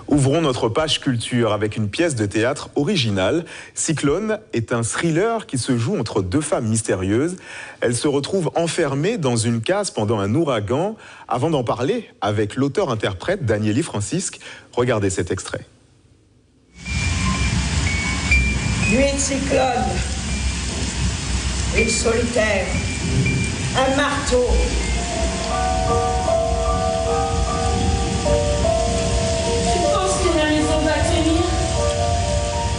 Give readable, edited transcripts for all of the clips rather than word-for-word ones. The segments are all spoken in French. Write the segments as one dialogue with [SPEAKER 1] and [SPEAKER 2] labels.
[SPEAKER 1] Ouvrons notre page culture avec une pièce de théâtre originale. Cyclone est un thriller qui se joue entre deux femmes mystérieuses. Elles se retrouvent enfermées dans une case pendant un ouragan. Avant d'en parler avec l'auteur-interprète Danieli Francisque, regardez cet extrait.
[SPEAKER 2] Nuit de cyclone, une solitaire, un marteau.
[SPEAKER 3] Tu penses que la maison va tenir?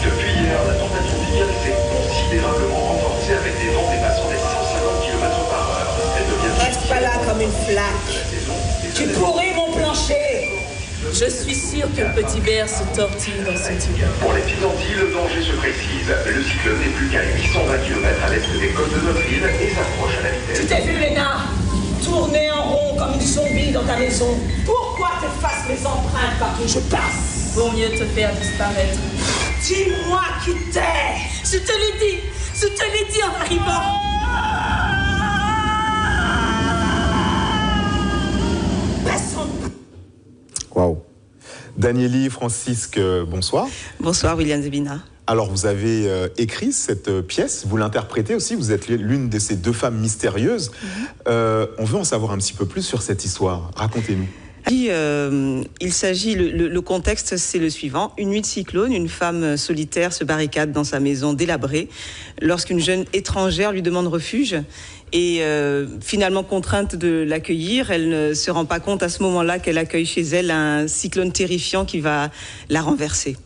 [SPEAKER 4] Depuis hier, la température d'hiver s'est considérablement renforcée avec des vents dépassant les 150 km/h. Elle devient...
[SPEAKER 2] Reste pas là comme une flaque. Tu pourris mon plancher.
[SPEAKER 3] Je suis sûre que le petit Bear se tortille dans son tube.
[SPEAKER 4] Pour les Byzantines, le danger se précise. Le cyclone n'est plus qu'à 820 km à l'est des côtes de notre île et s'approche à la vitesse.
[SPEAKER 2] Tu t'es vu, Léna, tourner en rond comme une zombie dans ta maison. Pourquoi t'effaces les empreintes partout où je passe?
[SPEAKER 3] Vaut mieux te faire disparaître.
[SPEAKER 2] Dis-moi qui t'es.
[SPEAKER 3] Je te l'ai dit en arrivant.
[SPEAKER 1] Waouh. Danieli Francisque, bonsoir.
[SPEAKER 5] Bonsoir William Zebina.
[SPEAKER 1] Alors vous avez écrit cette pièce, vous l'interprétez aussi, vous êtes l'une de ces deux femmes mystérieuses. On veut en savoir un petit peu plus sur cette histoire, racontez-nous.
[SPEAKER 5] Il s'agit, le contexte c'est le suivant. Une nuit de cyclone, une femme solitaire se barricade dans sa maison délabrée lorsqu'une jeune étrangère lui demande refuge. Et finalement contrainte de l'accueillir, elle ne se rend pas compte à ce moment-là qu'elle accueille chez elle un cyclone terrifiant qui va la renverser.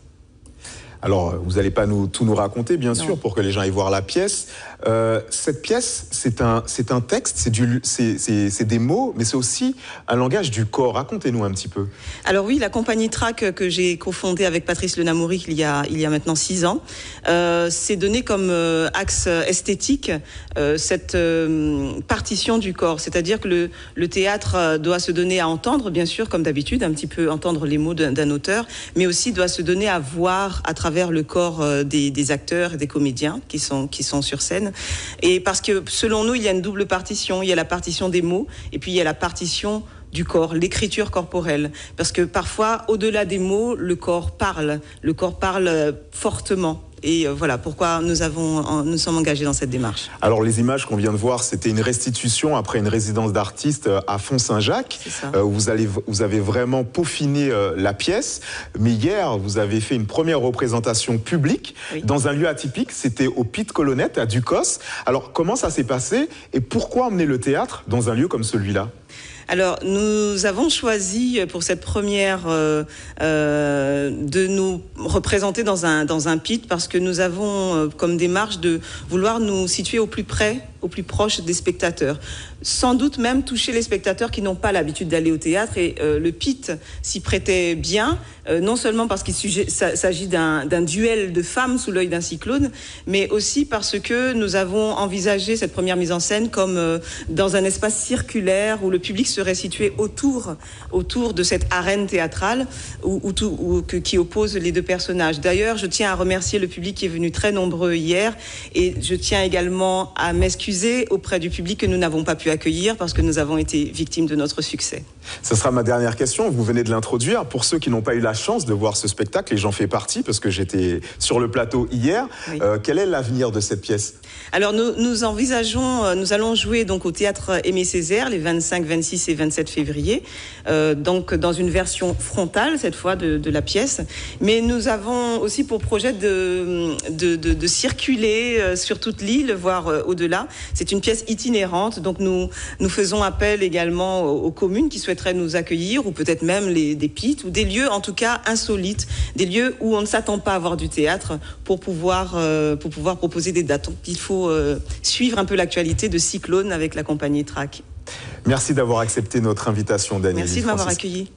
[SPEAKER 1] Alors, vous n'allez pas tout nous raconter, bien sûr, pour que les gens aillent voir la pièce. Cette pièce, c'est un texte, c'est des mots, mais c'est aussi un langage du corps. Racontez-nous un petit peu.
[SPEAKER 5] Alors oui, la compagnie Trac que j'ai cofondée avec Patrice Le Namouri il y a maintenant 6 ans, s'est donné comme axe esthétique cette partition du corps. C'est-à-dire que le théâtre doit se donner à entendre, bien sûr, comme d'habitude, un petit peu entendre les mots d'un auteur, mais aussi doit se donner à voir à travers le corps des acteurs et des comédiens qui sont sur scène. Et parce que selon nous, il y a une double partition. Il y a la partition des mots et puis il y a la partition du corps, l'écriture corporelle. Parce que parfois, au-delà des mots, le corps parle fortement. Et voilà pourquoi nous sommes engagés dans cette démarche.
[SPEAKER 1] Alors les images qu'on vient de voir, c'était une restitution après une résidence d'artistes à Font-Saint-Jacques. Vous avez vraiment peaufiné la pièce. Mais hier, vous avez fait une première représentation publique dans un lieu atypique. C'était au Pit Colonnette à Ducos. Alors comment ça s'est passé et pourquoi emmener le théâtre dans un lieu comme celui-là ?
[SPEAKER 5] Alors, nous avons choisi pour cette première de nous représenter dans un pit parce que nous avons comme démarche de vouloir nous situer au plus près, au plus proche des spectateurs. Sans doute même toucher les spectateurs qui n'ont pas l'habitude d'aller au théâtre. Et le pit s'y prêtait bien, non seulement parce qu'il s'agit d'un duel de femmes sous l'œil d'un cyclone, mais aussi parce que nous avons envisagé cette première mise en scène comme dans un espace circulaire où le public serait situé autour de cette arène théâtrale qui oppose les deux personnages. D'ailleurs, je tiens à remercier le public qui est venu très nombreux hier et je tiens également à m'excuser auprès du public que nous n'avons pas pu accueillir parce que nous avons été victimes de notre succès.
[SPEAKER 1] Ce sera ma dernière question, vous venez de l'introduire. Pour ceux qui n'ont pas eu la chance de voir ce spectacle, et j'en fais partie parce que j'étais sur le plateau hier, quel est l'avenir de cette pièce ?
[SPEAKER 5] Alors nous envisageons, nous allons jouer donc au Théâtre Aimé Césaire les 25, 26 et 27 février, donc dans une version frontale cette fois de la pièce. Mais nous avons aussi pour projet de circuler sur toute l'île, voire au-delà. C'est une pièce itinérante, donc nous faisons appel également aux communes qui souhaiteraient nous accueillir, ou peut-être même des pits, ou des lieux en tout cas insolites, des lieux où on ne s'attend pas à voir du théâtre pour pouvoir proposer des dates. Donc, il faut suivre un peu l'actualité de Cyclone avec la compagnie Trac.
[SPEAKER 1] Merci d'avoir accepté notre invitation, Danieli.
[SPEAKER 5] Merci de m'avoir accueilli.